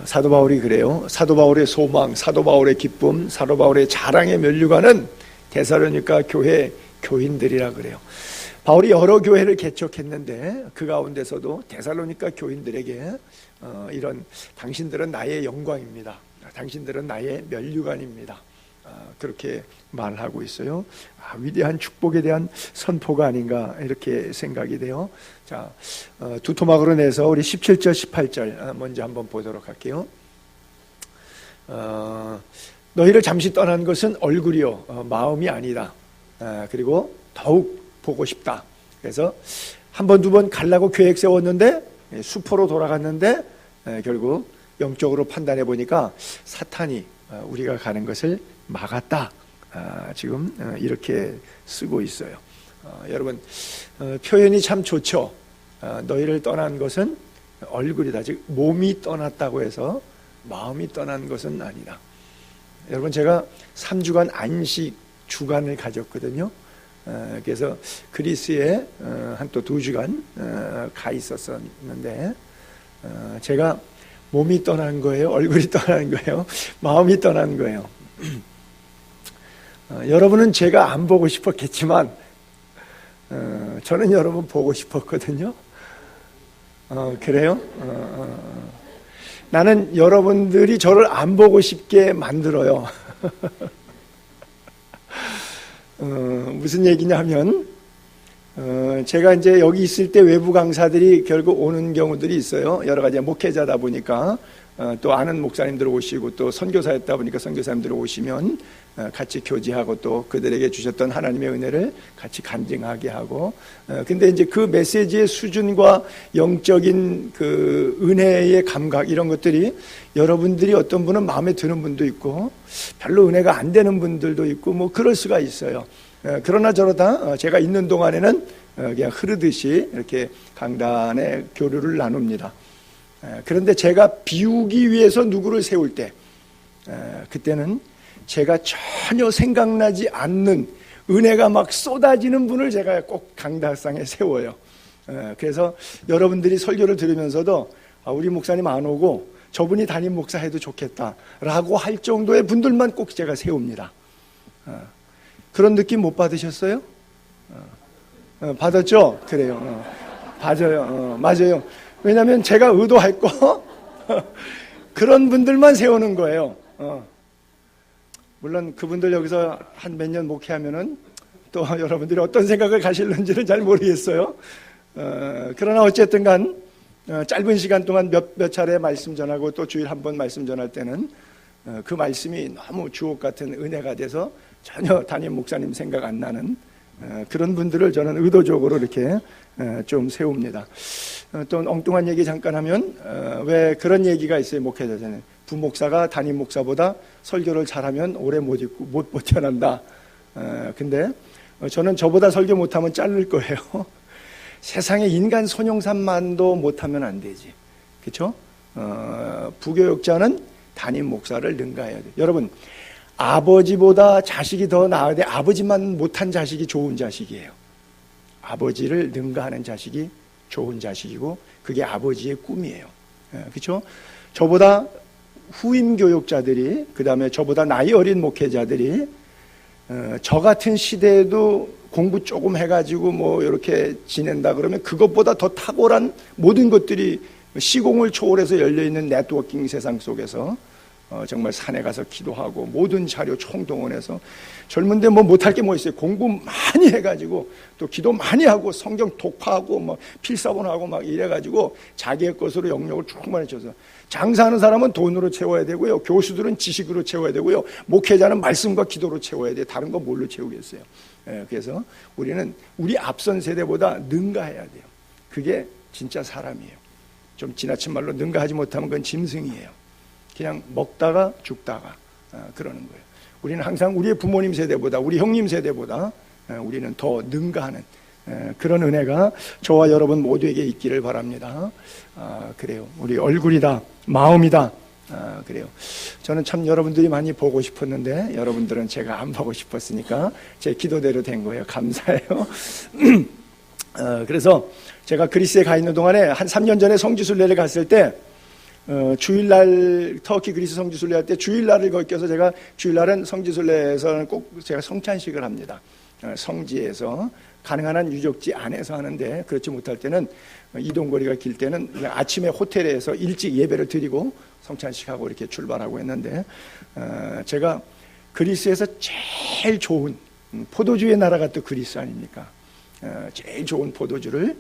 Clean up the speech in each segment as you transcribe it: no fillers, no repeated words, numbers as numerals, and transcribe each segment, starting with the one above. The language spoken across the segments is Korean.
사도 바울이 그래요. 사도 바울의 소망, 사도 바울의 기쁨, 사도 바울의 자랑의 면류관은 데살로니가 교회 교인들이라 그래요. 바울이 여러 교회를 개척했는데 그 가운데서도 데살로니가 교인들에게 이런 당신들은 나의 영광입니다, 당신들은 나의 면류관입니다, 그렇게 말하고 있어요. 위대한 축복에 대한 선포가 아닌가 이렇게 생각이 돼요. 자, 두 토막으로 내서 우리 17절 18절 먼저 한번 보도록 할게요. 너희를 잠시 떠난 것은 얼굴이요 마음이 아니다. 그리고 더욱 보고 싶다. 그래서 한 번, 두 번 가려고 계획 세웠는데 수포로 돌아갔는데 결국 영적으로 판단해 보니까 사탄이 우리가 가는 것을 막았다. 지금 이렇게 쓰고 있어요. 여러분, 표현이 참 좋죠. 너희를 떠난 것은 얼굴이다. 즉 몸이 떠났다고 해서 마음이 떠난 것은 아니다. 여러분, 제가 3주간 안식 주간을 가졌거든요. 그래서 그리스에 한 또 2주간 가 있었었는데 제가 몸이 떠난 거예요? 얼굴이 떠난 거예요? 마음이 떠난 거예요? 여러분은 제가 안 보고 싶었겠지만 저는 여러분 보고 싶었거든요. 그래요? 나는 여러분들이 저를 안 보고 싶게 만들어요. 무슨 얘기냐 하면 제가 이제 여기 있을 때 외부 강사들이 결국 오는 경우들이 있어요. 여러 가지 목회자다 보니까 또 아는 목사님들 오시고 또 선교사였다 보니까 선교사님들 오시면 같이 교제하고 또 그들에게 주셨던 하나님의 은혜를 같이 간증하게 하고 근데 이제 그 메시지의 수준과 영적인 그 은혜의 감각 이런 것들이 여러분들이 어떤 분은 마음에 드는 분도 있고 별로 은혜가 안 되는 분들도 있고 뭐 그럴 수가 있어요. 그러나 저러다 제가 있는 동안에는 그냥 흐르듯이 이렇게 강단에 교류를 나눕니다. 그런데 제가 비우기 위해서 누구를 세울 때 그때는 제가 전혀 생각나지 않는 은혜가 막 쏟아지는 분을 제가 꼭 강단상에 세워요. 그래서 여러분들이 설교를 들으면서도 우리 목사님 안 오고 저분이 담임 목사 해도 좋겠다라고 할 정도의 분들만 꼭 제가 세웁니다. 그런 느낌 못 받으셨어요? 받았죠? 그래요. 맞아요. 맞아요. 왜냐하면 제가 의도할 거 그런 분들만 세우는 거예요. 물론 그분들 여기서 한 몇 년 목회하면은 또 여러분들이 어떤 생각을 가실는지는 잘 모르겠어요. 그러나 어쨌든 간 짧은 시간 동안 몇 차례 말씀 전하고 또 주일 한 번 말씀 전할 때는 그 말씀이 너무 주옥 같은 은혜가 돼서 전혀 담임 목사님 생각 안 나는 그런 분들을 저는 의도적으로 이렇게 좀 세웁니다. 또 엉뚱한 얘기 잠깐 하면 왜 그런 얘기가 있어요. 목회자잖아요. 부목사가 담임 목사보다 설교를 잘하면 오래 못 버텨난다. 근데 저는 저보다 설교 못하면 자를 거예요. 세상에 인간 손용산만도 못하면 안 되지. 그렇죠? 부교육자는 담임 목사를 능가해야 돼요. 여러분, 아버지보다 자식이 더 나아야 돼. 아버지만 못한 자식이 좋은 자식이에요. 아버지를 능가하는 자식이 좋은 자식이고 그게 아버지의 꿈이에요. 그렇죠? 저보다 후임 교육자들이 그 다음에 저보다 나이 어린 목회자들이 저 같은 시대에도 공부 조금 해가지고 뭐 이렇게 지낸다 그러면 그것보다 더 탁월한 모든 것들이 시공을 초월해서 열려있는 네트워킹 세상 속에서 정말 산에 가서 기도하고 모든 자료 총동원해서 젊은데 뭐 못할 게 뭐 있어요. 공부 많이 해가지고 또 기도 많이 하고 성경 독파하고 뭐 필사본하고 막 이래가지고 자기의 것으로 영역을 충분히 쳐서 장사하는 사람은 돈으로 채워야 되고요. 교수들은 지식으로 채워야 되고요. 목회자는 말씀과 기도로 채워야 돼요. 다른 거 뭘로 채우겠어요. 그래서 우리는 우리 앞선 세대보다 능가해야 돼요. 그게 진짜 사람이에요. 좀 지나친 말로 능가하지 못하면 그건 짐승이에요. 그냥 먹다가 죽다가 그러는 거예요. 우리는 항상 우리의 부모님 세대보다 우리 형님 세대보다 우리는 더 능가하는 그런 은혜가 저와 여러분 모두에게 있기를 바랍니다. 그래요. 우리 얼굴이다, 마음이다. 그래요. 저는 참 여러분들이 많이 보고 싶었는데 여러분들은 제가 안 보고 싶었으니까 제 기도대로 된 거예요. 감사해요. 그래서 제가 그리스에 가 있는 동안에 한 3년 전에 성지순례를 갔을 때 주일날 터키 그리스 성지순례 할 때 주일날을 거껴서 제가 주일날은 성지순례에서는 꼭 제가 성찬식을 합니다. 성지에서 가능한 한 유적지 안에서 하는데 그렇지 못할 때는 이동거리가 길 때는 그냥 아침에 호텔에서 일찍 예배를 드리고 성찬식하고 이렇게 출발하고 했는데 제가 그리스에서 제일 좋은 포도주의 나라가 또 그리스 아닙니까? 제일 좋은 포도주를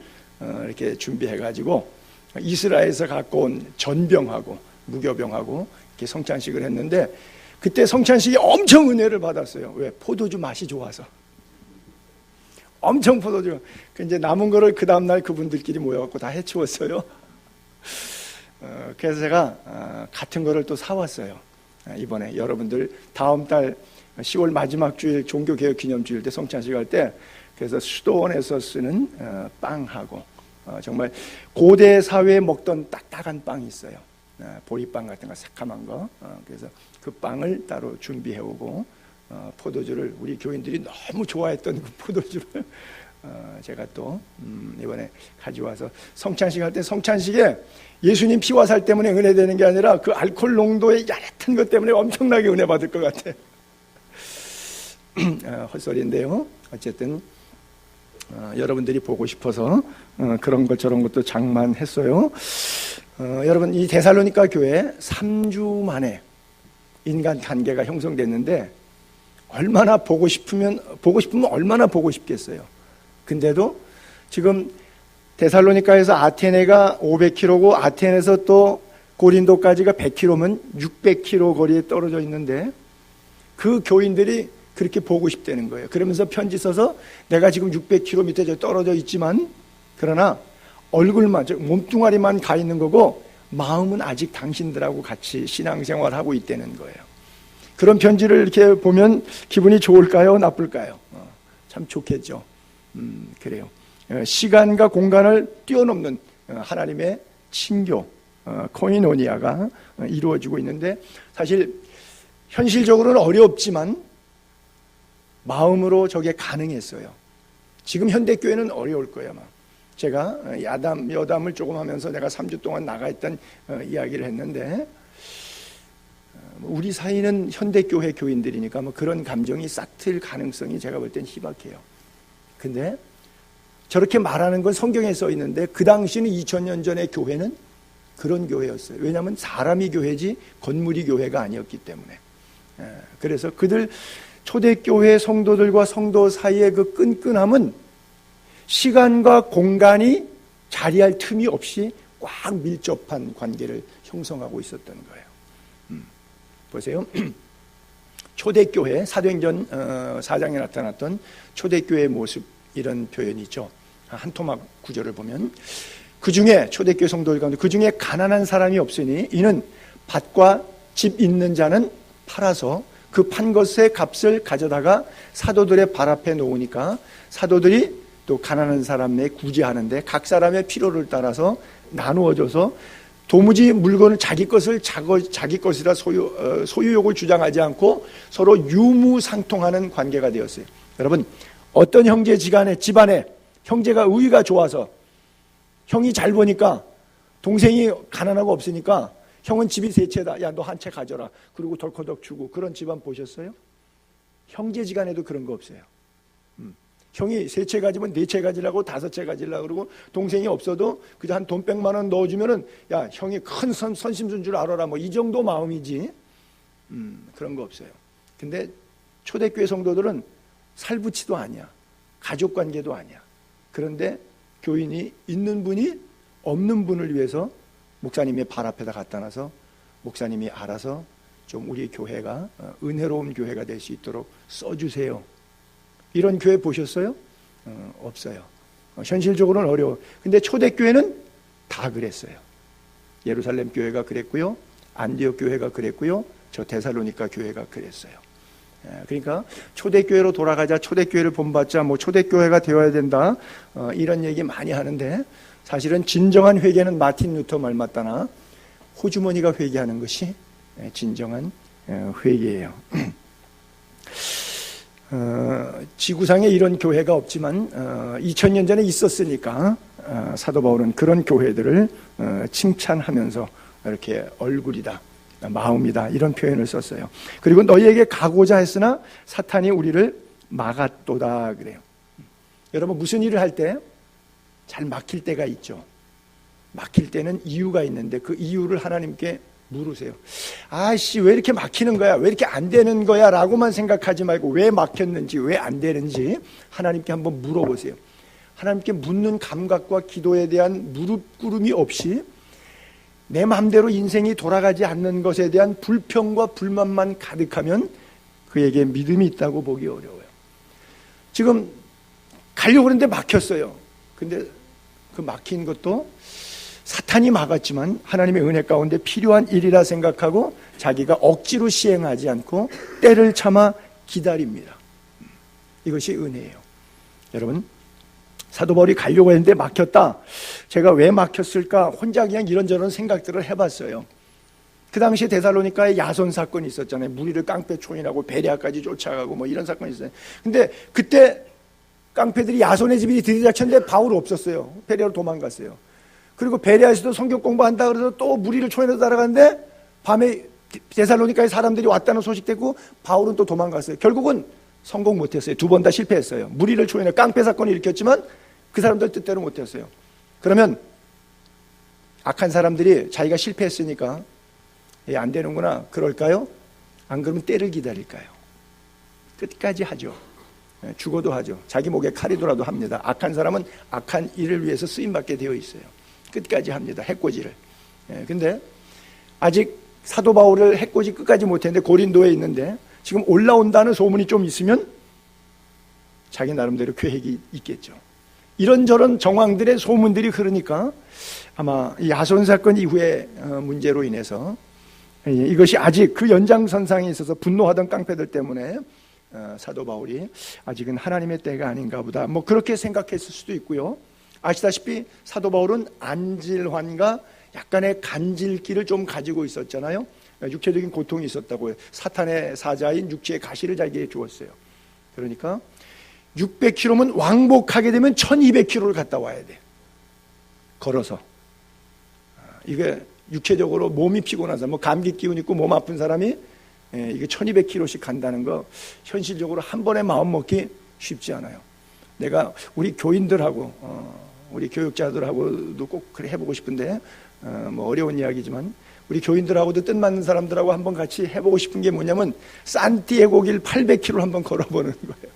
이렇게 준비해가지고 이스라엘에서 갖고 온 전병하고 무교병하고 이렇게 성찬식을 했는데 그때 성찬식이 엄청 은혜를 받았어요. 왜? 포도주 맛이 좋아서. 엄청 포도주. 이제 남은 거를 그 다음날 그분들끼리 모여갖고 다 해치웠어요. 그래서 제가 같은 거를 또 사왔어요. 이번에 여러분들 다음 달 10월 마지막 주일 종교개혁 기념주일 때 성찬식 할 때 그래서 수도원에서 쓰는 빵하고 정말 고대 사회에 먹던 딱딱한 빵이 있어요. 보리빵 같은 거 새카만 거. 그래서 그 빵을 따로 준비해 오고 포도주를 우리 교인들이 너무 좋아했던 그 포도주를 제가 또 이번에 가져와서 성찬식 할 때 성찬식에 예수님 피와 살 때문에 은혜되는 게 아니라 그 알코올 농도의 야릇한 것 때문에 엄청나게 은혜 받을 것 같아. 헛소리인데요. 어쨌든 여러분들이 보고 싶어서 그런 것 저런 것도 장만했어요. 여러분 이 데살로니가 교회 3주 만에 인간 관계가 형성됐는데 얼마나 보고 싶으면 얼마나 보고 싶겠어요. 근데도 지금 데살로니가에서 아테네가 500km고 아테네에서 또 고린도까지가 100km면 600km 거리에 떨어져 있는데 그 교인들이 그렇게 보고 싶다는 거예요. 그러면서 편지 써서 내가 지금 600km 밑에 떨어져 있지만 그러나 얼굴만, 몸뚱아리만 가 있는 거고 마음은 아직 당신들하고 같이 신앙생활하고 있다는 거예요. 그런 편지를 이렇게 보면 기분이 좋을까요? 나쁠까요? 참 좋겠죠. 그래요. 시간과 공간을 뛰어넘는 하나님의 친교, 코이노니아가 이루어지고 있는데 사실 현실적으로는 어렵지만 마음으로 저게 가능했어요. 지금 현대교회는 어려울 거예요. 아마. 제가 여담을 조금 하면서 내가 3주 동안 나가 있던 이야기를 했는데 우리 사이는 현대교회 교인들이니까 뭐 그런 감정이 싹 틀 가능성이 제가 볼 땐 희박해요. 근데 저렇게 말하는 건 성경에 써 있는데 그 당시는 2000년 전의 교회는 그런 교회였어요. 왜냐하면 사람이 교회지 건물이 교회가 아니었기 때문에. 그래서 그들 초대교회 성도들과 성도 사이의 그 끈끈함은 시간과 공간이 자리할 틈이 없이 꽉 밀접한 관계를 형성하고 있었던 거예요. 보세요. 초대교회, 사도행전 4장에 나타났던 초대교회의 모습 이런 표현이 있죠. 한 토막 구절을 보면 그 중에 초대교회 성도들 가운데 그 중에 가난한 사람이 없으니 이는 밭과 집 있는 자는 팔아서 그 판 것의 값을 가져다가 사도들의 발 앞에 놓으니까 사도들이 또 가난한 사람에 구제하는데 각 사람의 필요를 따라서 나누어줘서 도무지 물건을 자기 것을 자기 것이라 소유욕을 주장하지 않고 서로 유무상통하는 관계가 되었어요. 여러분 어떤 형제 집안에 형제가 의가 좋아서 형이 잘 보니까 동생이 가난하고 없으니까 형은 집이 세 채다. 야, 너 한 채 가져라. 그리고 덜커덕 주고 그런 집안 보셨어요? 형제지간에도 그런 거 없어요. 형이 세 채 가지면 네 채 가지려고 다섯 채 가지려고 그러고 동생이 없어도 그저 한 돈 100만 원 넣어주면은 야, 형이 큰 선심순 줄 알아라. 뭐 이 정도 마음이지. 그런 거 없어요. 근데 초대교회 성도들은 살부치도 아니야. 가족관계도 아니야. 그런데 교인이 있는 분이 없는 분을 위해서 목사님의 발 앞에다 갖다 놔서 목사님이 알아서 좀 우리 교회가 은혜로운 교회가 될 수 있도록 써주세요. 이런 교회 보셨어요? 없어요. 현실적으로는 어려워. 근데 초대교회는 다 그랬어요. 예루살렘 교회가 그랬고요. 안디옥 교회가 그랬고요. 저 데살로니가 교회가 그랬어요. 그러니까 초대교회로 돌아가자, 초대교회를 본받자, 뭐 초대교회가 되어야 된다, 이런 얘기 많이 하는데 사실은 진정한 회개는 마틴 루터 말 맞다나 호주머니가 회개하는 것이 진정한 회개예요. 지구상에 이런 교회가 없지만 2000년 전에 있었으니까 사도 바울은 그런 교회들을 칭찬하면서 이렇게 얼굴이다, 마음이다, 이런 표현을 썼어요. 그리고 너희에게 가고자 했으나 사탄이 우리를 막았도다 그래요. 여러분, 무슨 일을 할 때 잘 막힐 때가 있죠. 막힐 때는 이유가 있는데 그 이유를 하나님께 물으세요. 아씨, 왜 이렇게 막히는 거야? 왜 이렇게 안 되는 거야? 라고만 생각하지 말고 왜 막혔는지, 왜 안 되는지 하나님께 한번 물어보세요. 하나님께 묻는 감각과 기도에 대한 무릎 꿇음이 없이 내 마음대로 인생이 돌아가지 않는 것에 대한 불평과 불만만 가득하면 그에게 믿음이 있다고 보기 어려워요. 지금 가려고 하는데 막혔어요. 근데 그 막힌 것도 사탄이 막았지만 하나님의 은혜 가운데 필요한 일이라 생각하고 자기가 억지로 시행하지 않고 때를 참아 기다립니다. 이것이 은혜예요. 여러분, 사도 바울이 가려고 했는데 막혔다. 제가 왜 막혔을까? 혼자 그냥 이런저런 생각들을 해봤어요. 그 당시에 데살로니카에 야손 사건이 있었잖아요. 무리를 깡패 총이라고 베레아까지 쫓아가고 뭐 이런 사건이 있어요. 근데 그때 깡패들이 야손의 집이 들이닥쳤는데 바울 없었어요. 베레아로 도망갔어요. 그리고 베레아에서도 성경 공부한다 그래서 또 무리를 총에서 따라가는데 밤에 데살로니카에 사람들이 왔다는 소식 듣고 바울은 또 도망갔어요. 결국은 성공 못했어요. 2번 다 실패했어요. 무리를 총에 깡패 사건을 일으켰지만 그 사람들 뜻대로 못했어요. 그러면 악한 사람들이 자기가 실패했으니까 안 되는구나 그럴까요? 안 그러면 때를 기다릴까요? 끝까지 하죠. 죽어도 하죠. 자기 목에 칼이더라도 합니다. 악한 사람은 악한 일을 위해서 쓰임받게 되어 있어요. 끝까지 합니다. 해코지를. 근데 아직 사도 바울을 해코지 끝까지 못했는데 고린도에 있는데 지금 올라온다는 소문이 좀 있으면 자기 나름대로 계획이 있겠죠. 이런저런 정황들의 소문들이 흐르니까 아마 야손 사건 이후의 문제로 인해서 이것이 아직 그 연장선상에 있어서 분노하던 깡패들 때문에 사도 바울이 아직은 하나님의 때가 아닌가 보다 뭐 그렇게 생각했을 수도 있고요. 아시다시피 사도 바울은 안질환과 약간의 간질기를 좀 가지고 있었잖아요. 육체적인 고통이 있었다고요. 사탄의 사자인 육체의 가시를 자기에게 주었어요. 그러니까 600km면 왕복하게 되면 1200km를 갔다 와야 돼. 걸어서. 이게 육체적으로 몸이 피곤한 사람, 뭐 감기 기운 있고 몸 아픈 사람이 이게 1200km씩 간다는 거 현실적으로 한 번에 마음 먹기 쉽지 않아요. 내가 우리 교인들하고 우리 교육자들하고도 꼭 그래 해보고 싶은데 뭐 어려운 이야기지만 우리 교인들하고도 뜻맞는 사람들하고 한번 같이 해보고 싶은 게 뭐냐면 산티아고 길 800km를 한번 걸어보는 거예요.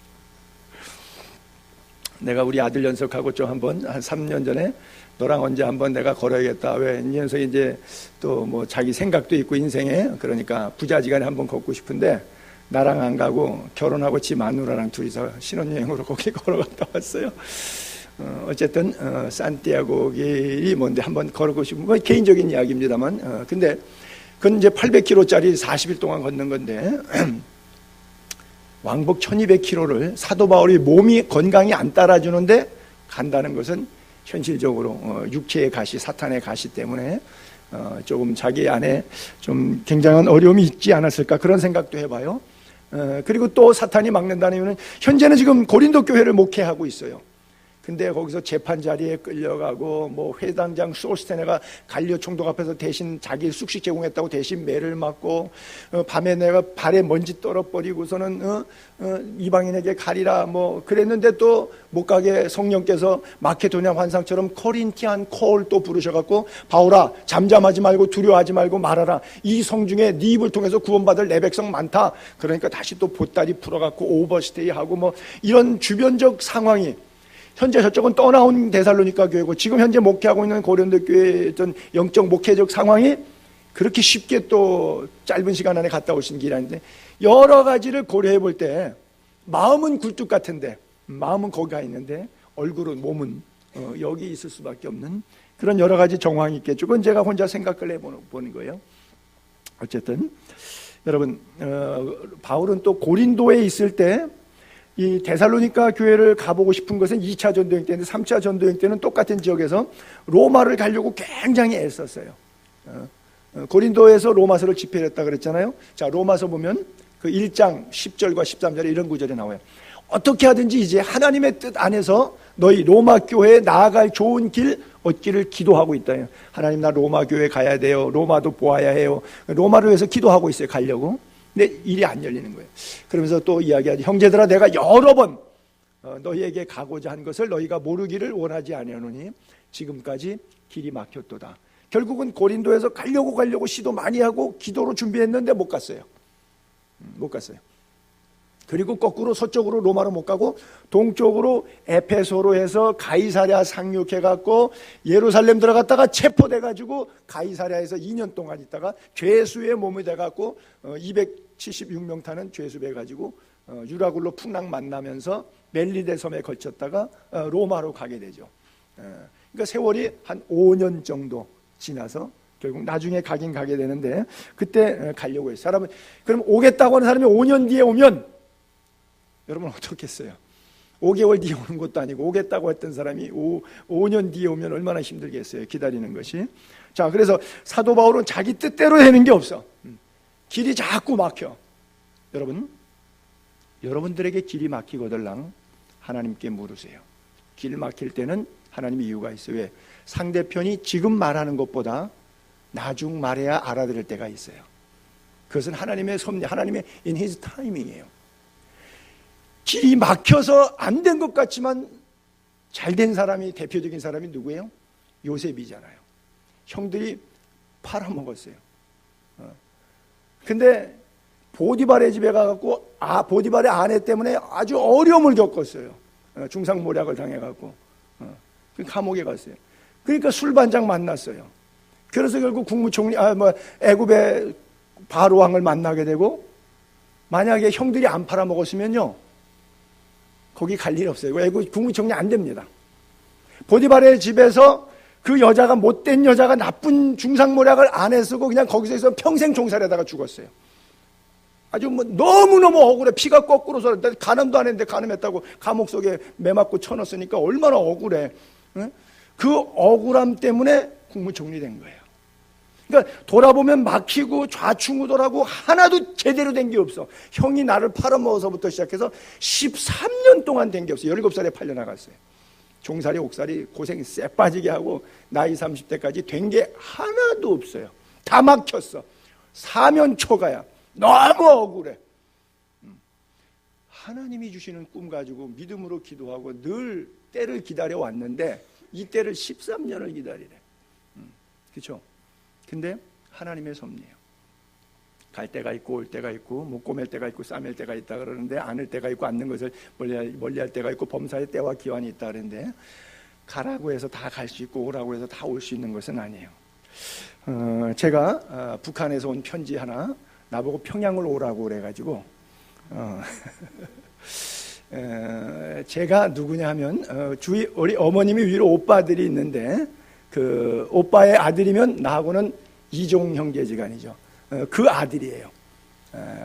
내가 우리 아들 연석하고 좀 한번 한 3년 전에 너랑 언제 한번 내가 걸어야겠다. 왜 이 녀석이 이제 또 뭐 자기 생각도 있고 인생에 그러니까 부자지간에 한번 걷고 싶은데 나랑 안 가고 결혼하고 지 마누라랑 둘이서 신혼여행으로 거기 걸어갔다 왔어요. 어쨌든 산티아고 길이 뭔데 한번 걸어보고 싶은 건 개인적인 이야기입니다만 근데 그건 이제 800km짜리 40일 동안 걷는 건데 왕복 1200km를 사도 바울이 몸이 건강이 안 따라주는데 간다는 것은 현실적으로 육체의 가시, 사탄의 가시 때문에 조금 자기 안에 좀 굉장한 어려움이 있지 않았을까 그런 생각도 해봐요. 그리고 또 사탄이 막는다는 이유는 현재는 지금 고린도 교회를 목회하고 있어요. 근데 거기서 재판 자리에 끌려가고 뭐 회당장 소스테네가 갈리오 총독 앞에서 대신 자기 숙식 제공했다고 대신 매를 맞고 밤에 내가 발에 먼지 떨어버리고서는 이방인에게 가리라 뭐 그랬는데 또 못 가게 성령께서 마케도냐 환상처럼 코린티안 콜 또 부르셔갖고 바울아 잠잠하지 말고 두려워하지 말고 말하라. 이 성중에 네 입을 통해서 구원받을 내 백성 많다. 그러니까 다시 또 보따리 풀어갖고 오버스테이하고 뭐 이런 주변적 상황이 현재 저쪽은 떠나온 데살로니가 교회고 지금 현재 목회하고 있는 고린도 교회의 어떤 영적 목회적 상황이 그렇게 쉽게 또 짧은 시간 안에 갔다 오신 길이 아닌데 여러 가지를 고려해 볼 때 마음은 굴뚝 같은데 마음은 거기 가 있는데 얼굴은 몸은 여기 있을 수밖에 없는 그런 여러 가지 정황이 있겠죠. 그건 제가 혼자 생각을 해보는 거예요. 어쨌든 여러분 바울은 또 고린도에 있을 때 이 데살로니가 교회를 가보고 싶은 것은 2차 전도행 때인데 3차 전도행 때는 똑같은 지역에서 로마를 가려고 굉장히 애썼어요. 고린도에서 로마서를 집필했다 그랬잖아요. 자, 로마서 보면 그 1장 10절과 13절에 이런 구절이 나와요. 어떻게 하든지 이제 하나님의 뜻 안에서 너희 로마 교회에 나아갈 좋은 길 얻기를 기도하고 있다. 하나님, 나 로마 교회 가야 돼요. 로마도 보아야 해요. 로마를 위해서 기도하고 있어요. 가려고. 근데 일이 안 열리는 거예요. 그러면서 또 이야기하죠. 형제들아, 내가 여러 번 너희에게 가고자 한 것을 너희가 모르기를 원하지 아니하노니 지금까지 길이 막혔도다. 결국은 고린도에서 가려고 시도 많이 하고 기도로 준비했는데 못 갔어요. 못 갔어요. 그리고 거꾸로 서쪽으로 로마로 못 가고 동쪽으로 에페소로 해서 가이사랴 상륙해갖고 예루살렘 들어갔다가 체포돼가지고 가이사랴에서 2년 동안 있다가 죄수의 몸이 돼갖고 276명 타는 죄수배 가지고 유라굴로 풍랑 만나면서 멜리데 섬에 걸쳤다가 로마로 가게 되죠. 그러니까 세월이 한 5년 정도 지나서 결국 나중에 가긴 가게 되는데 그때 가려고 해요. 사람은 그럼 오겠다고 하는 사람이 5년 뒤에 오면 여러분 어떻겠어요? 5개월 뒤에 오는 것도 아니고 오겠다고 했던 사람이 5년 뒤에 오면 얼마나 힘들겠어요, 기다리는 것이. 자, 그래서 사도 바울은 자기 뜻대로 되는 게 없어. 길이 자꾸 막혀. 여러분들에게 길이 막히거들랑 하나님께 물으세요. 길 막힐 때는 하나님의 이유가 있어요. 왜? 상대편이 지금 말하는 것보다 나중 말해야 알아들을 때가 있어요. 그것은 하나님의 섭리, 하나님의 in his timing이에요. 길이 막혀서 안 된 것 같지만 잘된 사람이, 대표적인 사람이 누구예요? 요셉이잖아요. 형들이 팔아먹었어요. 근데 보디발의 집에 가갖고 보디발의 아내 때문에 아주 어려움을 겪었어요. 중상모략을 당해갖고 감옥에 갔어요. 그러니까 술반장 만났어요. 그래서 결국 국무총리 애굽의 바로왕을 만나게 되고, 만약에 형들이 안 팔아먹었으면요 거기 갈 일 없어요. 애굽 국무총리 안 됩니다. 보디발의 집에서 그 여자가, 못된 여자가 나쁜 중상모략을 안 쓰고 그냥 거기서 있어 평생 종살이하다가 죽었어요. 아주 너무너무 억울해. 피가 거꾸로서, 간음도 안 했는데 간음했다고 감옥 속에 매 맞고 쳐넣었으니까 얼마나 억울해. 그 억울함 때문에 국무총리 된 거예요. 그러니까 돌아보면 막히고 좌충우돌하고 하나도 제대로 된 게 없어. 형이 나를 팔아먹어서부터 시작해서 13년 동안 된 게 없어. 17살에 팔려나갔어요. 종살이 옥살이 고생 쎄 빠지게 하고 나이 30대까지 된 게 하나도 없어요. 다 막혔어. 사면 초가야. 너무 억울해. 하나님이 주시는 꿈 가지고 믿음으로 기도하고 늘 때를 기다려 왔는데 이 때를 13년을 기다리래. 그렇죠? 근데 하나님의 섭리예요. 갈 때가 있고 올 때가 있고, 못 꼬맬 때가 있고 싸맬 때가 있다 그러는데, 안을 때가 있고 않는 것을 멀리할 때가 있고, 범사의 때와 기한이 있다 그러는데, 가라고 해서 다 갈 수 있고 오라고 해서 다 올 수 있는 것은 아니에요. 제가 북한에서 온 편지 하나 나보고 평양을 오라고 그래가지고 제가 누구냐 하면 우리 어머님이 위로 오빠들이 있는데, 그 오빠의 아들이면 나하고는 이종 형제지간이죠. 그 아들이에요.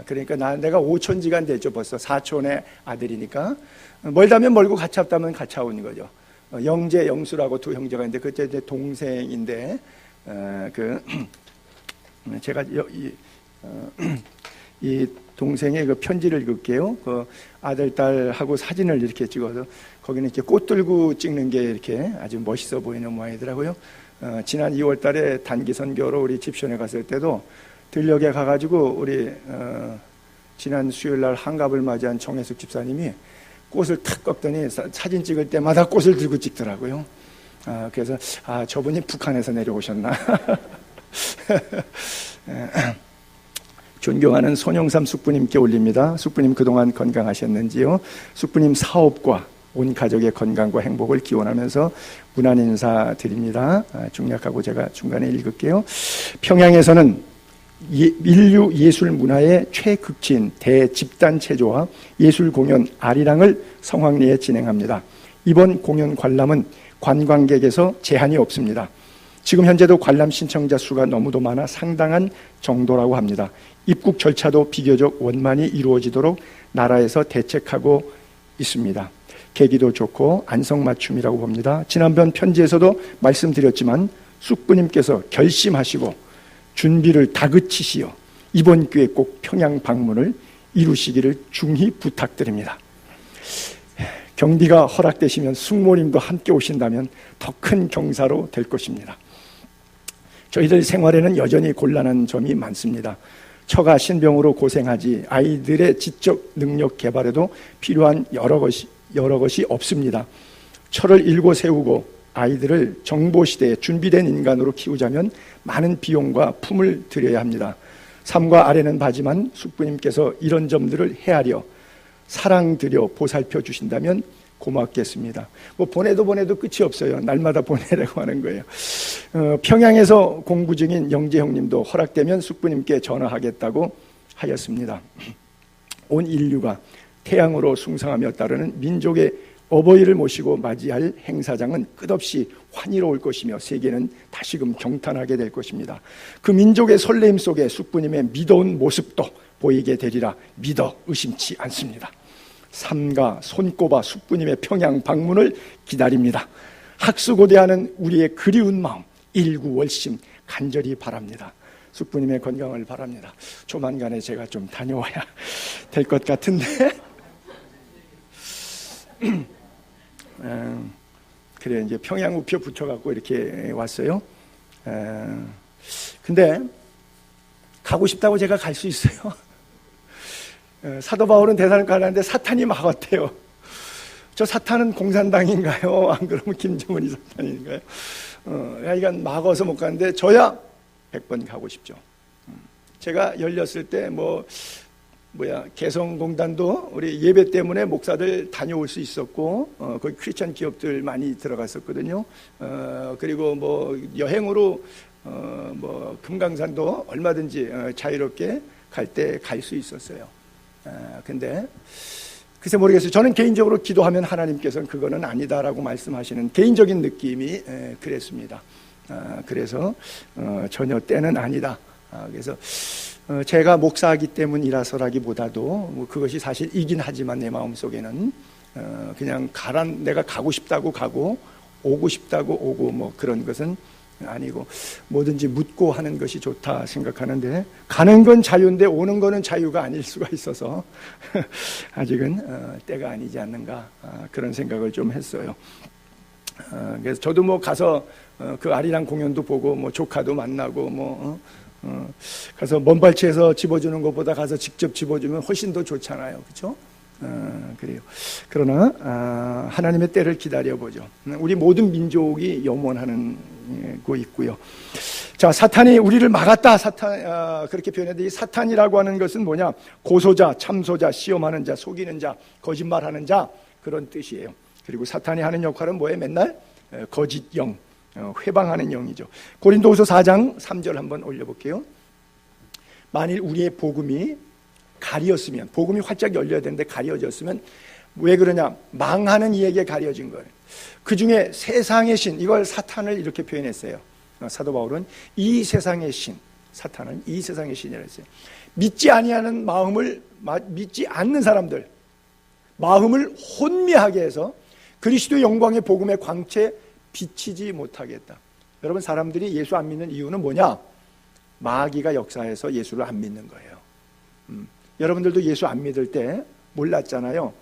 그러니까 내가 오촌지간 됐죠. 벌써 사촌의 아들이니까. 멀다면 멀고 가깝다면 가까운 거죠. 영재, 영수라고 두 형제가 있는데 그때 제 동생인데, 제가 이 동생의 그 편지를 읽을게요. 그 아들, 딸하고 사진을 이렇게 찍어서 거기는 이렇게 꽃 들고 찍는 게 이렇게 아주 멋있어 보이는 모양이더라고요. 지난 2월 달에 단기 선교로 우리 집션에 갔을 때도 들녘에 가가지고 우리 지난 수요일 날 한갑을 맞이한 정혜숙 집사님이 꽃을 탁 꺾더니 사진 찍을 때마다 꽃을 들고 찍더라고요. 그래서 저분이 북한에서 내려오셨나. 존경하는 손영삼 숙부님께 올립니다. 숙부님 그동안 건강하셨는지요? 숙부님 사업과 온 가족의 건강과 행복을 기원하면서 문안 인사 드립니다. 중략하고 제가 중간에 읽을게요. 평양에서는 인류 예술 문화의 최극치인 대집단 체조와 예술 공연 아리랑을 성황리에 진행합니다. 이번 공연 관람은 관광객에서 제한이 없습니다. 지금 현재도 관람 신청자 수가 너무도 많아 상당한 정도라고 합니다. 입국 절차도 비교적 원만히 이루어지도록 나라에서 대책하고 있습니다. 계기도 좋고 안성맞춤이라고 봅니다. 지난번 편지에서도 말씀드렸지만 숙부님께서 결심하시고 준비를 다그치시어 이번 기회에 꼭 평양 방문을 이루시기를 중히 부탁드립니다. 경비가 허락되시면 숙모님도 함께 오신다면 더 큰 경사로 될 것입니다. 저희들 생활에는 여전히 곤란한 점이 많습니다. 처가 신병으로 고생하지 아이들의 지적 능력 개발에도 필요한 여러 것이 없습니다. 처를 일궈 세우고 아이들을 정보시대에 준비된 인간으로 키우자면 많은 비용과 품을 들여야 합니다. 삼과 아래는 바지만 숙부님께서 이런 점들을 헤아려 사랑 들여 보살펴 주신다면 고맙겠습니다. 뭐 보내도 끝이 없어요. 날마다 보내라고 하는 거예요. 평양에서 공부 중인 영재 형님도 허락되면 숙부님께 전화하겠다고 하였습니다. 온 인류가 태양으로 숭상하며 따르는 민족의 어버이를 모시고 맞이할 행사장은 끝없이 환희로울 것이며 세계는 다시금 경탄하게 될 것입니다. 그 민족의 설레임 속에 숙부님의 믿어온 모습도 보이게 되리라 믿어 의심치 않습니다. 삼가 손꼽아 숙부님의 평양 방문을 기다립니다. 학수고대하는 우리의 그리운 마음 일구월심 간절히 바랍니다. 숙부님의 건강을 바랍니다. 조만간에 제가 좀 다녀와야 될 것 같은데 그래 이제 평양 우표 붙여갖고 이렇게 왔어요. 근데 가고 싶다고 제가 갈 수 있어요? 사도 바울은 대사를 가는데 사탄이 막았대요. 저 사탄은 공산당인가요? 안 그러면 김정은이 사탄인가요? 이건 막아서 못 가는데 저야 100번 가고 싶죠. 제가 열렸을 때 개성공단도 우리 예배 때문에 목사들 다녀올 수 있었고, 거기 크리스천 기업들 많이 들어갔었거든요. 그리고 여행으로, 금강산도 얼마든지 자유롭게 갈 때 갈 수 있었어요. 근데, 글쎄 모르겠어요. 저는 개인적으로 기도하면 하나님께서는 그거는 아니다라고 말씀하시는 개인적인 느낌이 그랬습니다. 그래서, 전혀 때는 아니다. 그래서, 제가 목사이기 때문이라서라기보다도 그것이 사실 이긴 하지만 내 마음속에는 그냥 내가 가고 싶다고 가고 오고 싶다고 오고 그런 것은 아니고 뭐든지 묻고 하는 것이 좋다 생각하는데 가는 건 자유인데 오는 거는 자유가 아닐 수가 있어서 아직은 때가 아니지 않는가 그런 생각을 좀 했어요. 그래서 저도 가서 그 아리랑 공연도 보고 조카도 만나고 가서 먼발치에서 집어주는 것보다 가서 직접 집어주면 훨씬 더 좋잖아요. 그렇죠? 그래요. 그러나 하나님의 때를 기다려보죠. 우리 모든 민족이 염원하는 거 있고요. 자, 사탄이 우리를 막았다. 그렇게 표현했는데 이 사탄이라고 하는 것은 뭐냐? 고소자, 참소자, 시험하는 자, 속이는 자, 거짓말하는 자 그런 뜻이에요. 그리고 사탄이 하는 역할은 뭐예요? 맨날 거짓 영, 회방하는 영이죠. 고린도후서 4장 3절 한번 올려볼게요. 만일 우리의 복음이 가리었으면, 복음이 활짝 열려야 되는데 가려졌으면 왜 그러냐? 망하는 이에게 가려진 거예요. 그 중에 세상의 신, 이걸 사탄을 이렇게 표현했어요. 사도 바울은 이 세상의 신, 사탄은 이 세상의 신이라고 했어요. 믿지 아니하는 믿지 않는 사람들 마음을 혼미하게 해서 그리스도의 영광의 복음의 광채에 비치지 못하겠다. 여러분, 사람들이 예수 안 믿는 이유는 뭐냐? 마귀가 역사해서 예수를 안 믿는 거예요. 여러분들도 예수 안 믿을 때 몰랐잖아요.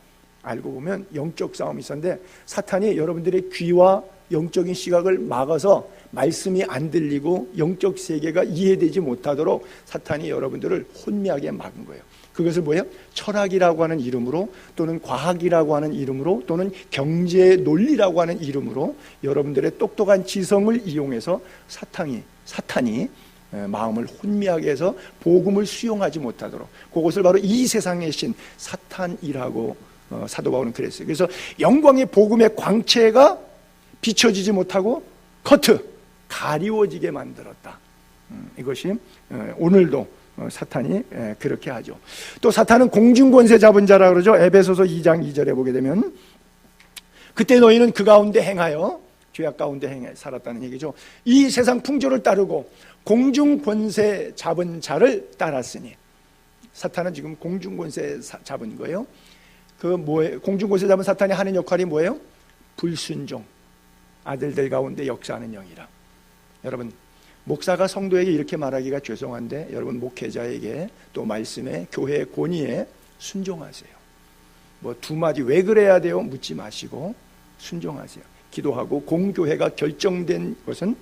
알고 보면 영적 싸움이 있었는데 사탄이 여러분들의 귀와 영적인 시각을 막아서 말씀이 안 들리고 영적 세계가 이해되지 못하도록 사탄이 여러분들을 혼미하게 막은 거예요. 그것을 뭐예요? 철학이라고 하는 이름으로 또는 과학이라고 하는 이름으로 또는 경제 논리라고 하는 이름으로 여러분들의 똑똑한 지성을 이용해서 사탄이 마음을 혼미하게 해서 복음을 수용하지 못하도록, 그것을 바로 이 세상의 신 사탄이라고 사도 바울은 그랬어요. 그래서 영광의 복음의 광채가 비춰지지 못하고 가리워지게 만들었다. 이것이 오늘도 사탄이 그렇게 하죠. 또 사탄은 공중권세 잡은 자라 그러죠. 에베소서 2장 2절에 보게 되면 그때 너희는 그 가운데 행하여 죄악 가운데 행해 살았다는 얘기죠. 이 세상 풍조를 따르고 공중권세 잡은 자를 따랐으니, 사탄은 지금 공중권세 잡은 거예요. 공중권세 잡은 사탄이 하는 역할이 뭐예요? 불순종, 아들들 가운데 역사하는 영이라. 여러분, 목사가 성도에게 이렇게 말하기가 죄송한데 여러분 목회자에게 또 말씀에 교회의 권위에 순종하세요. 뭐 두 마디 왜 그래야 돼요? 묻지 마시고 순종하세요. 기도하고 공교회가 결정된 것은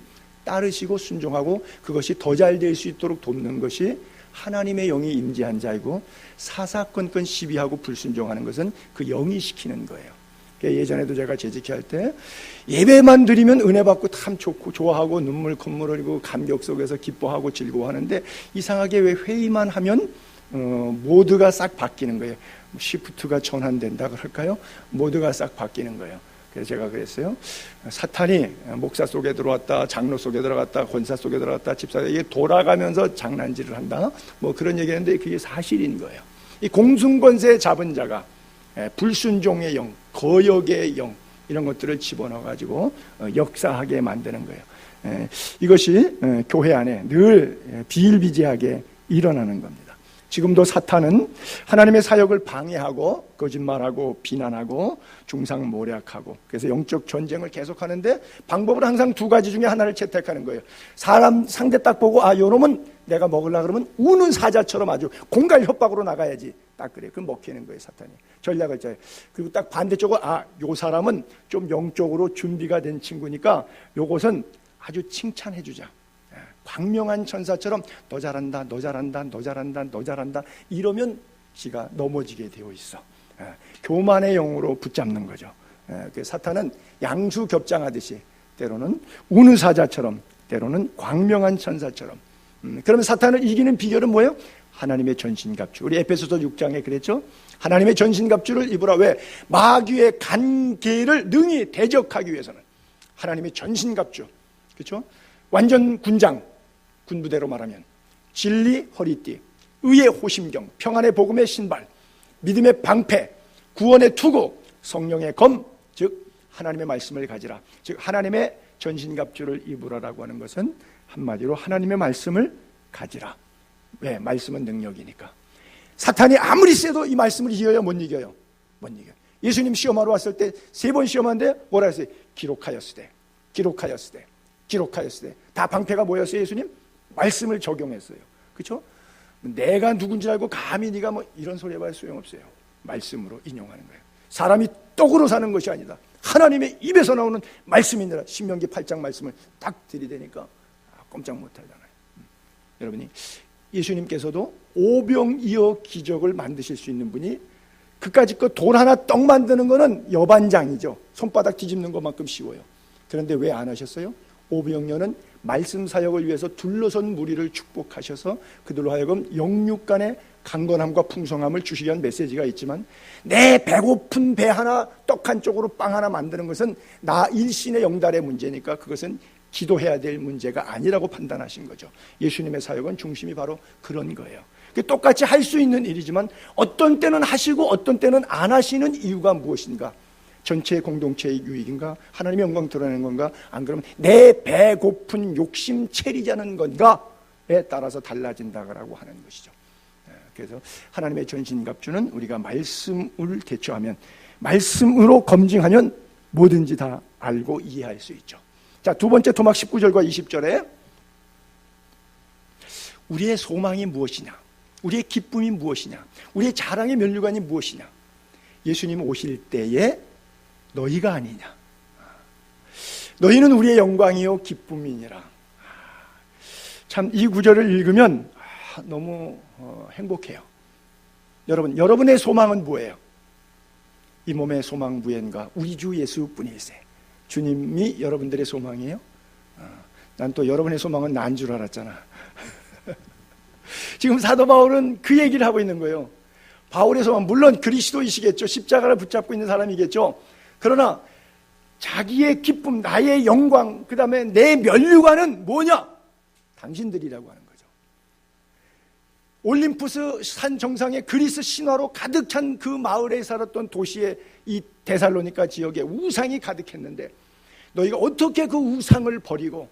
따르시고 순종하고 그것이 더 잘 될 수 있도록 돕는 것이 하나님의 영이 임재한 자이고, 사사건건 시비하고 불순종하는 것은 그 영이 시키는 거예요. 예전에도 제가 재직할 때 예배만 드리면 은혜 받고 참 좋고 좋아하고 눈물 콧물 흘리고 감격 속에서 기뻐하고 즐거워하는데, 이상하게 왜 회의만 하면 모드가 싹 바뀌는 거예요. 시프트가 전환된다 그럴까요? 모드가 싹 바뀌는 거예요. 그래서 제가 그랬어요. 사탄이 목사 속에 들어왔다, 장로 속에 들어갔다, 권사 속에 들어갔다, 집사, 이게 돌아가면서 장난질을 한다, 뭐 그런 얘기했는데 그게 사실인 거예요. 이 공승권세 잡은 자가 불순종의 영, 거역의 영, 이런 것들을 집어넣어 가지고 역사하게 만드는 거예요. 이것이 교회 안에 늘 비일비재하게 일어나는 겁니다. 지금도 사탄은 하나님의 사역을 방해하고 거짓말하고 비난하고 중상모략하고, 그래서 영적 전쟁을 계속하는데 방법은 항상 두 가지 중에 하나를 채택하는 거예요. 사람 상대 딱 보고 요놈은 내가 먹으려고 그러면 우는 사자처럼 아주 공갈 협박으로 나가야지, 딱 그래. 그럼 먹히는 거예요, 사탄이. 전략을 짜요. 그리고 딱 반대쪽으로 요 사람은 좀 영적으로 준비가 된 친구니까 요것은 아주 칭찬해 주자. 광명한 천사처럼 너 잘한다, 너 잘한다, 너 잘한다, 너 잘한다, 이러면 지가 넘어지게 되어 있어. 교만의 영으로 붙잡는 거죠. 사탄은 양수 겹장하듯이 때로는 우는 사자처럼, 때로는 광명한 천사처럼. 그러면 사탄을 이기는 비결은 뭐예요? 하나님의 전신갑주. 우리 에베소서 6장에 그랬죠. 하나님의 전신갑주를 입으라. 왜? 마귀의 간계를 능히 대적하기 위해서는 하나님의 전신갑주, 그렇죠? 완전 군장, 군부대로 말하면 진리 허리띠, 의의 호심경, 평안의 복음의 신발, 믿음의 방패, 구원의 투구, 성령의 검, 즉 하나님의 말씀을 가지라. 즉 하나님의 전신갑주를 입으라라고 하는 것은 한마디로 하나님의 말씀을 가지라. 왜? 말씀은 능력이니까. 사탄이 아무리 세도 이 말씀을 이겨요? 못 이겨요? 못 이겨요. 예수님 시험하러 왔을 때 3번 시험하는데 뭐라 했어요? 기록하였으되, 기록하였으되, 기록하였으되. 다 방패가 뭐였어요? 예수님? 말씀을 적용했어요. 그렇죠? 내가 누군지 알고 감히 네가 뭐 이런 소리 해봐야 소용없어요. 말씀으로 인용하는 거예요. 사람이 떡으로 사는 것이 아니다. 하나님의 입에서 나오는 말씀이니라. 신명기 8장 말씀을 딱 들이대니까 꼼짝 못하잖아요. 여러분이 예수님께서도 오병이어 기적을 만드실 수 있는 분이, 그까짓 거 돌 하나 떡 만드는 거는 여반장이죠. 손바닥 뒤집는 것만큼 쉬워요. 그런데 왜 안 하셨어요? 오병이어는 말씀 사역을 위해서 둘러선 무리를 축복하셔서 그들로 하여금 영육 간의 강건함과 풍성함을 주시기 위한 메시지가 있지만, 내 배고픈 배 하나, 떡 한 쪽으로 빵 하나 만드는 것은 나 일신의 영달의 문제니까 그것은 기도해야 될 문제가 아니라고 판단하신 거죠. 예수님의 사역은 중심이 바로 그런 거예요. 똑같이 할 수 있는 일이지만 어떤 때는 하시고 어떤 때는 안 하시는 이유가 무엇인가? 전체 공동체의 유익인가? 하나님의 영광 드러내는 건가? 안 그러면 내 배고픈 욕심 채리자는 건가에 따라서 달라진다고 하는 것이죠. 그래서 하나님의 전신갑주는 우리가 말씀을 대처하면, 말씀으로 검증하면 뭐든지 다 알고 이해할 수 있죠. 자, 두 번째 토막 19절과 20절에 우리의 소망이 무엇이냐? 우리의 기쁨이 무엇이냐? 우리의 자랑의 면류관이 무엇이냐? 예수님 오실 때에 너희가 아니냐? 너희는 우리의 영광이요 기쁨이니라. 참 이 구절을 읽으면 너무 행복해요. 여러분의 소망은 뭐예요? 이 몸의 소망 무엔가 우리 주 예수뿐일세. 주님이 여러분들의 소망이에요? 난 또 여러분의 소망은 난 줄 알았잖아. 지금 사도 바울은 그 얘기를 하고 있는 거예요. 바울의 소망, 물론 그리스도이시겠죠. 십자가를 붙잡고 있는 사람이겠죠. 그러나 자기의 기쁨, 나의 영광, 그 다음에 내 면류관은 뭐냐? 당신들이라고 하는 거죠. 올림푸스 산 정상에 그리스 신화로 가득 찬 그 마을에 살았던 도시의 이 데살로니가 지역에 우상이 가득했는데 너희가 어떻게 그 우상을 버리고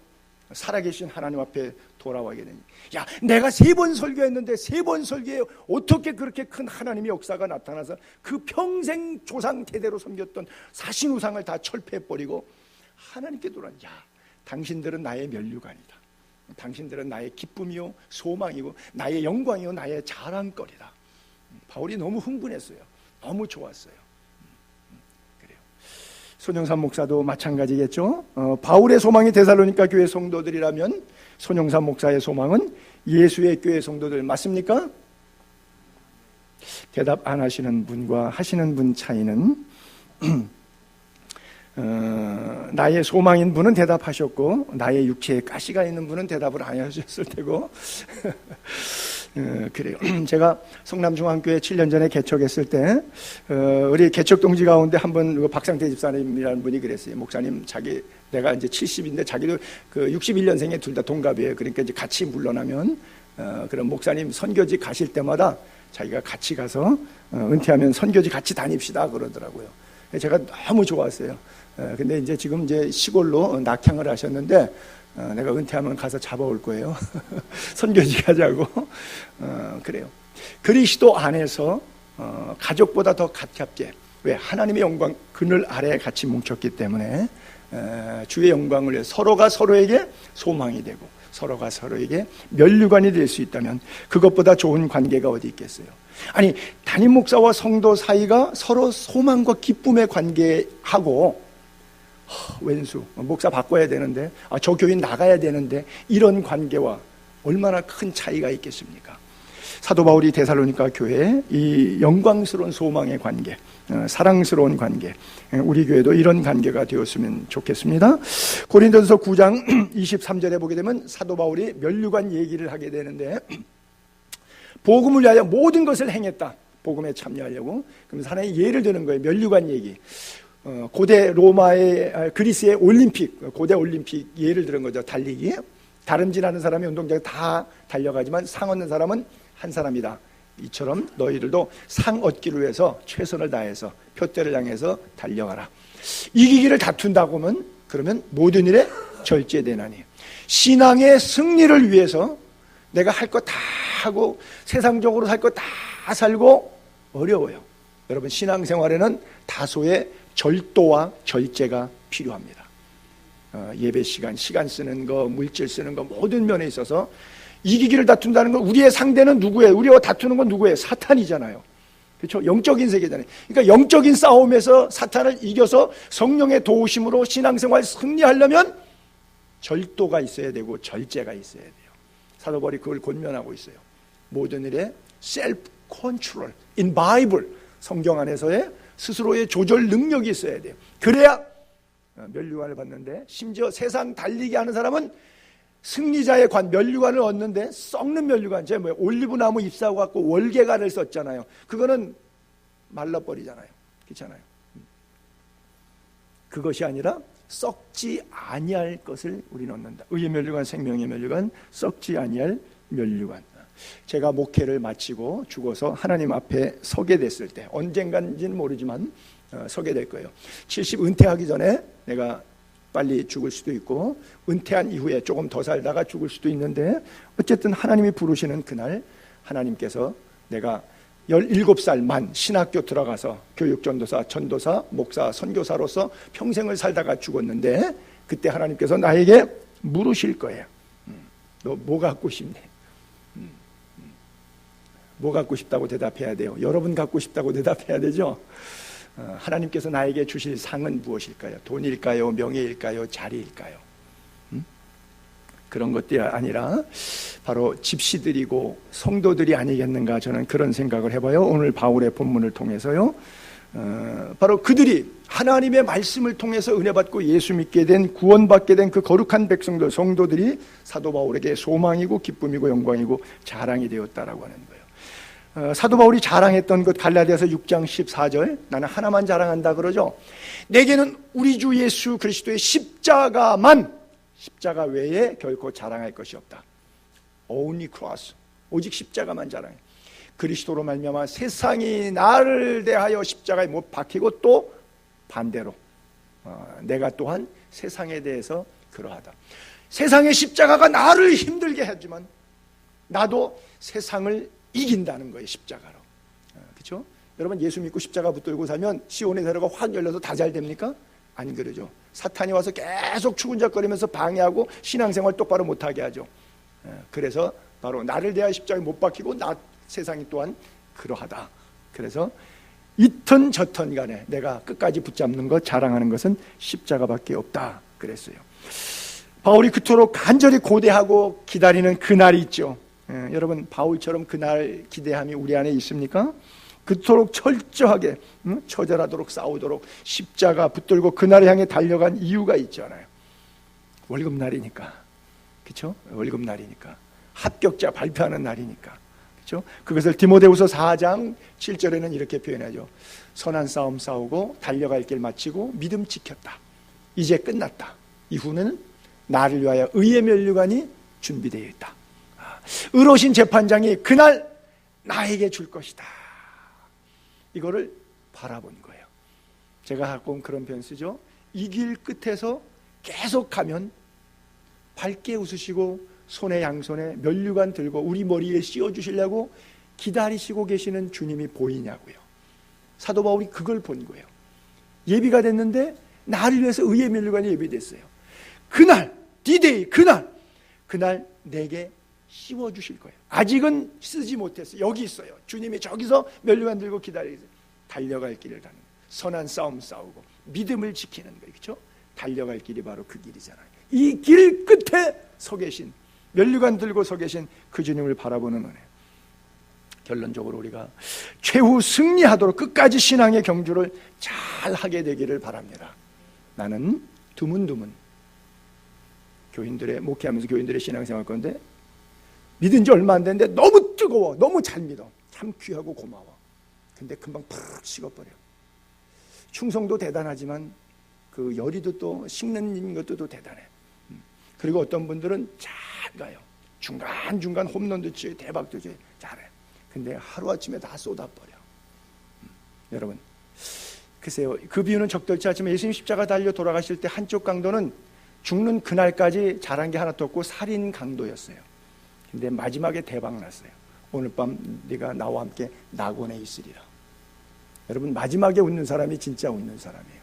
살아계신 하나님 앞에 돌아와게 되니? 야, 내가 3번 설교했는데 3번 설교에 어떻게 그렇게 큰 하나님의 역사가 나타나서 그 평생 조상 대대로 섬겼던 사신 우상을 다 철폐해버리고 하나님께 돌아와. 야, 당신들은 나의 면류관이다. 당신들은 나의 기쁨이요 소망이고 나의 영광이요 나의 자랑거리다. 바울이 너무 흥분했어요. 너무 좋았어요. 그래요. 손영삼 목사도 마찬가지겠죠. 바울의 소망이 데살로니가 교회 성도들이라면 손영삼 목사의 소망은 예수의 교회 성도들 맞습니까? 대답 안 하시는 분과 하시는 분 차이는 나의 소망인 분은 대답하셨고 나의 육체에 가시가 있는 분은 대답을 안 하셨을 테고 그래요. 제가 성남중앙교회 7년 전에 개척했을 때 우리 개척 동지 가운데 한 분 박상태 집사님이라는 분이 그랬어요. 목사님, 내가 이제 70인데 자기도 그 61년생에 둘 다 동갑이에요. 그러니까 이제 같이 물러나면 그럼 목사님 선교지 가실 때마다 자기가 같이 가서 은퇴하면 선교지 같이 다닙시다 그러더라고요. 제가 너무 좋았어요. 근데 이제 지금 이제 시골로 낙향을 하셨는데 내가 은퇴하면 가서 잡아올 거예요. 선교지 가자고. 그래요. 그리스도 안에서 가족보다 더 가깝게, 왜? 하나님의 영광 그늘 아래에 같이 뭉쳤기 때문에 주의 영광을 위해 서로가 서로에게 소망이 되고 서로가 서로에게 면류관이 될 수 있다면 그것보다 좋은 관계가 어디 있겠어요? 아니, 담임 목사와 성도 사이가 서로 소망과 기쁨의 관계하고 왼수, 목사 바꿔야 되는데, 저 교인 나가야 되는데, 이런 관계와 얼마나 큰 차이가 있겠습니까? 사도 바울이 데살로니가 교회에 이 영광스러운 소망의 관계, 사랑스러운 관계, 우리 교회도 이런 관계가 되었으면 좋겠습니다. 고린도전서 9장 23절에 보게 되면 사도 바울이 면류관 얘기를 하게 되는데, 복음을 위하여 모든 것을 행했다. 복음에 참여하려고. 그러면서 하나의 예를 드는 거예요. 면류관 얘기. 고대 로마의 그리스의 올림픽, 고대 올림픽 예를 들은 거죠. 달리기. 다름질하는 사람이 운동장에 다 달려가지만 상 얻는 사람은 한 사람이다. 이처럼 너희들도 상 얻기를 위해서 최선을 다해서 표대를 향해서 달려가라. 이기기를 다툰다고 하면 그러면 모든 일에 절제되나니, 신앙의 승리를 위해서 내가 할 거 다 하고 세상적으로 살 거 다 살고 어려워요. 여러분, 신앙생활에는 다소의 절도와 절제가 필요합니다. 예배 시간 쓰는 거, 물질 쓰는 거, 모든 면에 있어서 이기기를 다툰다는 건, 우리의 상대는 누구예요? 우리와 다투는 건 누구예요? 사탄이잖아요. 그렇죠? 영적인 세계잖아요. 그러니까 영적인 싸움에서 사탄을 이겨서 성령의 도우심으로 신앙생활 승리하려면 절도가 있어야 되고 절제가 있어야 돼요. 사도 바울이 그걸 권면하고 있어요. 모든 일에 self control in Bible, 성경 안에서의 스스로의 조절 능력이 있어야 돼요. 그래야 면류관을 받는데, 심지어 세상 달리기 하는 사람은 승리자의 면류관을 얻는데, 썩는 면류관, 제가 올리브나무 잎사고 갖고 월계관을 썼잖아요. 그거는 말라버리잖아요. 그렇잖아요. 그것이 아니라 썩지 아니할 것을 우리는 얻는다. 의의 면류관, 생명의 면류관, 썩지 아니할 면류관. 제가 목회를 마치고 죽어서 하나님 앞에 서게 됐을 때, 언젠간지는 모르지만 서게 될 거예요. 70 은퇴하기 전에 내가 빨리 죽을 수도 있고, 은퇴한 이후에 조금 더 살다가 죽을 수도 있는데, 어쨌든 하나님이 부르시는 그날 하나님께서 내가 17살 만 신학교 들어가서 교육전도사, 전도사, 목사, 선교사로서 평생을 살다가 죽었는데, 그때 하나님께서 나에게 물으실 거예요. 너 뭐 갖고 싶니? 뭐 갖고 싶다고 대답해야 돼요? 여러분 갖고 싶다고 대답해야 되죠? 하나님께서 나에게 주실 상은 무엇일까요? 돈일까요? 명예일까요? 자리일까요? 그런 것들이 아니라 바로 집시들이고 성도들이 아니겠는가, 저는 그런 생각을 해봐요. 오늘 바울의 본문을 통해서요. 바로 그들이 하나님의 말씀을 통해서 은혜받고 예수 믿게 된, 구원받게 된 그 거룩한 백성들, 성도들이 사도 바울에게 소망이고 기쁨이고 영광이고 자랑이 되었다라고 하는 거예요. 사도 바울이 자랑했던 것, 갈라디아서 6장 14절, 나는 하나만 자랑한다 그러죠. 내게는 우리 주 예수 그리스도의 십자가 외에 결코 자랑할 것이 없다. Only cross, 오직 십자가만 자랑해. 그리스도로 말미암아 세상이 나를 대하여 십자가에 못 박히고, 또 반대로 내가 또한 세상에 대해서 그러하다. 세상의 십자가가 나를 힘들게 하지만 나도 세상을 이긴다는 거예요, 십자가로. 그렇죠? 여러분, 예수 믿고 십자가 붙들고 살면 시온의 대로가 확 열려서 다 잘 됩니까? 안 그러죠. 사탄이 와서 계속 추근적거리면서 방해하고 신앙생활 똑바로 못하게 하죠. 그래서 바로 나를 대하여 십자가에 못 박히고 나 세상이 또한 그러하다. 그래서 이턴 저턴 간에 내가 끝까지 붙잡는 것, 자랑하는 것은 십자가밖에 없다 그랬어요. 바울이 그토록 간절히 고대하고 기다리는 그날이 있죠. 여러분, 바울처럼 그날 기대함이 우리 안에 있습니까? 그토록 철저하게 처절하도록 싸우도록 십자가 붙들고 그날을 향해 달려간 이유가 있잖아요. 월급날이니까, 그렇죠? 월급날이니까, 합격자 발표하는 날이니까, 그렇죠? 그것을 디모데후서 4장 7절에는 이렇게 표현하죠. 선한 싸움 싸우고 달려갈 길 마치고 믿음 지켰다. 이제 끝났다. 이후는 나를 위하여 의의 면류관이 준비되어 있다. 의로우신 재판장이 그날 나에게 줄 것이다. 이거를 바라본 거예요. 제가 갖고 온 그런 표현 쓰죠. 이 길 끝에서 계속 가면 밝게 웃으시고 손에 양손에 면류관 들고 우리 머리에 씌워주시려고 기다리시고 계시는 주님이 보이냐고요. 사도 바울이 그걸 본 거예요. 예비가 됐는데 나를 위해서 의의 면류관이 예비됐어요. 그날, 디데이, 그날 내게 씌워주실 거예요. 아직은 쓰지 못했어요. 여기 있어요. 주님이 저기서 면류관 들고 기다리세요. 달려갈 길을 가는 거예요. 선한 싸움 싸우고 믿음을 지키는 거예요. 그렇죠? 달려갈 길이 바로 그 길이잖아요. 이 길 끝에 서 계신, 면류관 들고 서 계신 그 주님을 바라보는 은혜. 결론적으로 우리가 최후 승리하도록 끝까지 신앙의 경주를 잘 하게 되기를 바랍니다. 나는 드문드문 교인들의 목회하면서 교인들의 신앙생활 건데 믿은 지 얼마 안 됐는데 너무 뜨거워, 너무 잘 믿어, 참 귀하고 고마워. 근데 금방 푹 식어버려. 충성도 대단하지만 그 열의도 또 식는 것도 또 대단해. 그리고 어떤 분들은 잘 가요. 중간중간 홈런도 치고 대박도 치고 잘해. 근데 하루아침에 다 쏟아버려. 여러분, 글쎄요, 그 비유는 적절치 않지만 예수님 십자가 달려 돌아가실 때 한쪽 강도는 죽는 그날까지 잘한 게 하나도 없고 살인 강도였어요. 근데 마지막에 대박 났어요. 오늘 밤 네가 나와 함께 낙원에 있으리라. 여러분, 마지막에 웃는 사람이 진짜 웃는 사람이에요.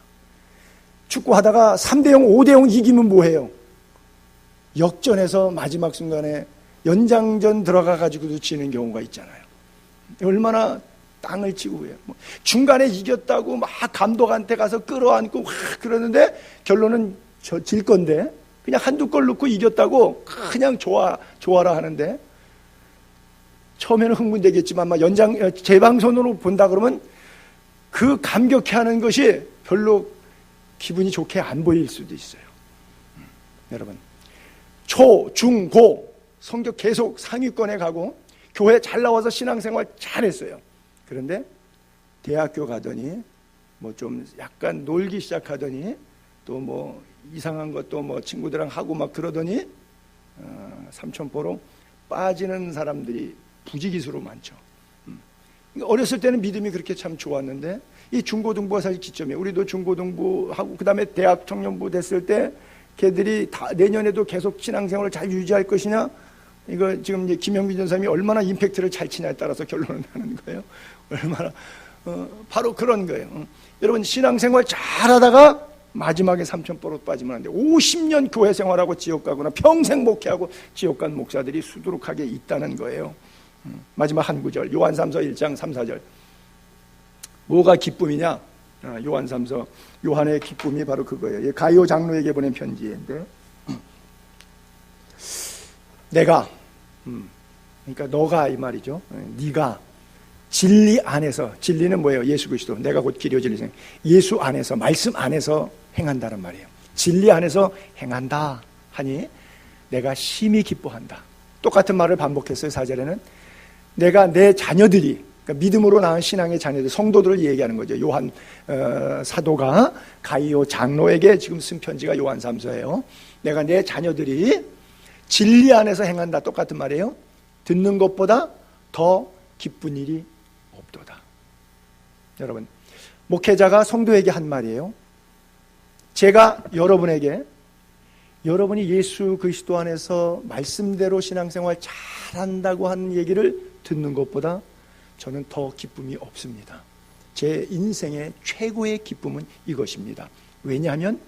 축구하다가 3대0, 5대0 이기면 뭐해요? 역전해서 마지막 순간에 연장전 들어가가지고도 지는 경우가 있잖아요. 얼마나 땅을 치고 해요. 중간에 이겼다고 막 감독한테 가서 끌어안고 막 그러는데 결론은 질 건데 그냥 한두 골 넣고 이겼다고 그냥 좋아라 하는데 처음에는 흥분되겠지만 막 재방송으로 본다 그러면 그 감격해하는 것이 별로 기분이 좋게 안 보일 수도 있어요. 여러분, 초, 중, 고 성적 계속 상위권에 가고 교회 잘 나와서 신앙생활 잘했어요. 그런데 대학교 가더니 뭐 좀 약간 놀기 시작하더니 또 뭐 이상한 것도 뭐 친구들이랑 하고 막 그러더니 삼천포로 빠지는 사람들이 부지기수로 많죠. 어렸을 때는 믿음이 그렇게 참 좋았는데 이 중고등부가 사실 기점이에요. 우리도 중고등부하고 그 다음에 대학 청년부 됐을 때 걔들이 다 내년에도 계속 신앙생활을 잘 유지할 것이냐, 이거 지금 이제 김영빈 전사님이 얼마나 임팩트를 잘 치냐에 따라서 결론을 나는 거예요. 얼마나 바로 그런 거예요. 여러분, 신앙생활 잘하다가 마지막에 삼천포로 빠지면 안 돼요. 50년 교회 생활하고 지옥 가거나 평생 목회하고 지옥 간 목사들이 수두룩하게 있다는 거예요. 마지막 한 구절, 요한삼서 1장 3, 4절. 뭐가 기쁨이냐? 요한삼서, 요한의 기쁨이 바로 그거예요. 가이오 장로에게 보낸 편지인데, 내가, 그러니까 너가 이 말이죠. 네가 진리 안에서, 진리는 뭐예요? 예수 그리스도. 내가 곧 길이요 진리. 예수 안에서, 말씀 안에서 행한다는 말이에요. 진리 안에서 행한다 하니 내가 심히 기뻐한다. 똑같은 말을 반복했어요. 4절에는 내가 내 자녀들이, 그러니까 믿음으로 낳은 신앙의 자녀들, 성도들을 얘기하는 거죠. 요한 사도가 가이오 장로에게 지금 쓴 편지가 요한삼서예요. 내가 내 자녀들이 진리 안에서 행한다. 똑같은 말이에요. 듣는 것보다 더 기쁜 일이 없도다. 여러분, 목회자가 성도에게 한 말이에요. 제가 여러분에게, 여러분이 예수 그리스도 안에서 말씀대로 신앙생활 잘한다고 하는 얘기를 듣는 것보다 저는 더 기쁨이 없습니다. 제 인생의 최고의 기쁨은 이것입니다. 왜냐하면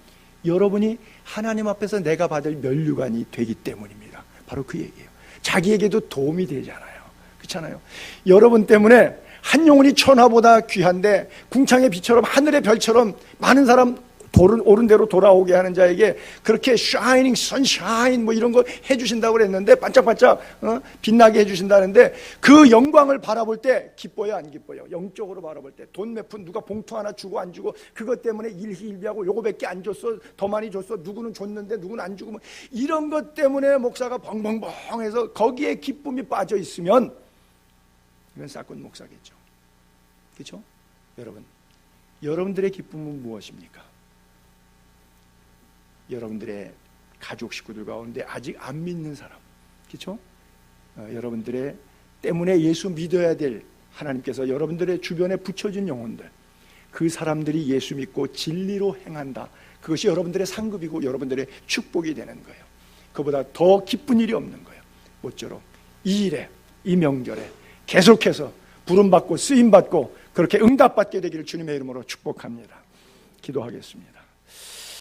여러분이 하나님 앞에서 내가 받을 면류관이 되기 때문입니다. 바로 그 얘기예요. 자기에게도 도움이 되잖아요. 그렇잖아요. 여러분 때문에 한 영혼이 천하보다 귀한데 궁창의 빛처럼 하늘의 별처럼 많은 사람 옳은 대로 돌아오게 하는 자에게 그렇게 샤이닝 선샤인 뭐 이런 거 해주신다고 그랬는데 반짝반짝 빛나게 해주신다는데 그 영광을 바라볼 때 기뻐요 안 기뻐요? 영적으로 바라볼 때 돈 몇 푼 누가 봉투 하나 주고 안 주고 그것 때문에 일희일비하고 요거밖에 안 줬어 더 많이 줬어 누구는 줬는데 누구는 안 주고 뭐 이런 것 때문에 목사가 벙벙벙해서 거기에 기쁨이 빠져 있으면 이건 싹군 목사겠죠. 그렇죠? 여러분들의 기쁨은 무엇입니까? 여러분들의 가족 식구들 가운데 아직 안 믿는 사람, 그렇죠? 여러분들의 때문에 예수 믿어야 될 하나님께서 여러분들의 주변에 붙여준 영혼들, 그 사람들이 예수 믿고 진리로 행한다. 그것이 여러분들의 상급이고 여러분들의 축복이 되는 거예요. 그보다 더 기쁜 일이 없는 거예요. 모쪼록 이 일에, 이 명절에 계속해서 부름받고 쓰임받고 그렇게 응답받게 되기를 주님의 이름으로 축복합니다. 기도하겠습니다.